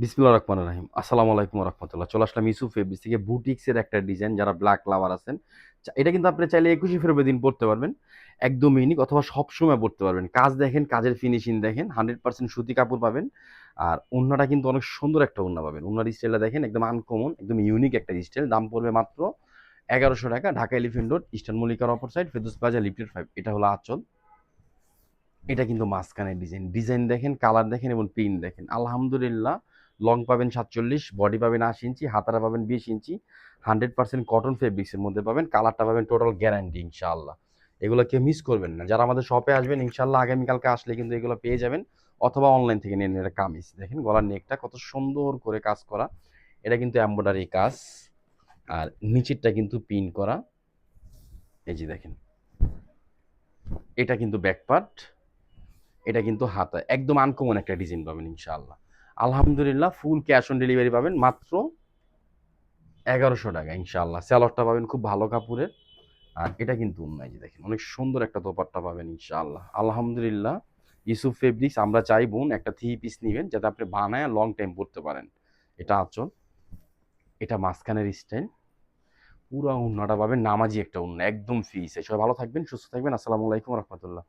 বিসমিল্লাহির রহমানির রহিম। আসসালামু আলাইকুম ওয়া রাহমাতুল্লাহ। চলে আসলাম ইউসুফ ফেব্রিক্স থেকে বুটিক্সের একটা ডিজাইন যারা ব্ল্যাক লাভার আছেন। এটা কিন্তু আপনি চাইলে ২১শে ফেব্রুয়ারি দিন পড়তে পারবেন। একদম ইউনিক অথবা সবসময় পড়তে পারবেন। কাজ দেখেন, কাজের ফিনিশিং দেখেন। 100% সুতি কাপড় পাবেন। আর ওড়নাটা কিন্তু অনেক সুন্দর একটা ওড়না পাবেন। ওড়নার স্টাইলটা দেখেন একদম আনকমন, একদম ইউনিক একটা স্টাইল। দাম পড়বে মাত্র ৳১১০০। ঢাকা এলিফ্যান্ট রোড, ইস্টার্ন মল্লিকার অপর সাইড, ফেরদৌস প্লাজা, লিফটেড 5। এটা হলো আঁচল। এটা কিন্তু মাঝখানের ডিজাইন। ডিজাইন দেখেন, কালার দেখেন এবং প্রিন্ট দেখেন। আলহামদুলিল্লাহ লং পাবেন ৪৭, বডি পাবেন ৮০ ইঞ্চি, হাতাটা পাবেন ২০ ইঞ্চি। 100% কটন ফেব্রিক্সের মধ্যে পাবেন। কালারটা পাবেন টোটাল গ্যারান্টি ইনশাআল্লাহ। এগুলো কেউ মিস করবেন না। যারা আমাদের শপে আসবেন ইনশাআল্লাহ আগামীকালকে আসলে কিন্তু এগুলো পেয়ে যাবেন অথবা অনলাইন থেকে নিয়ে নিন। এটা কামিজ দেখেন, গলার নেকটা কত সুন্দর করে কাজ করা। এটা কিন্তু এমব্রয়ডারি কাজ। আর নিচেরটা কিন্তু পিন করা। এই যে দেখেন, এটা কিন্তু ব্যাক পার্ট। এটা কিন্তু হাতা একদম আনকমন একটা ডিজাইন পাবেন ইনশাআল্লাহ। আলহামদুলিল্লাহ ফুল ক্যাশ অন ডেলিভারি পাবেন মাত্র ৳১১০০ ইনশাআল্লাহ। স্যালোয়ারটা পাবেন খুব ভালো কাপড়ের। আর এটা কিন্তু অন্যায় যে দেখেন অনেক সুন্দর একটা দোপাট্টা পাবেন ইনশাআল্লাহ। আলহামদুলিল্লাহ ইউসুফ ফেব্রিক্স আমরা চাই বোন একটা 3 পিস নিবেন যাতে আপনি বানায় লং টাইম পড়তে পারেন। এটা আঁচল, এটা মাঝখানের স্টাইল। পুরা ওড়নাটা পাবেন নামাজি একটা ওড়না একদম ফ্রি সাইজ। সবাই ভালো থাকবেন, সুস্থ থাকবেন। আসসালামু আলাইকুম ওয়া রাহমাতুল্লাহ।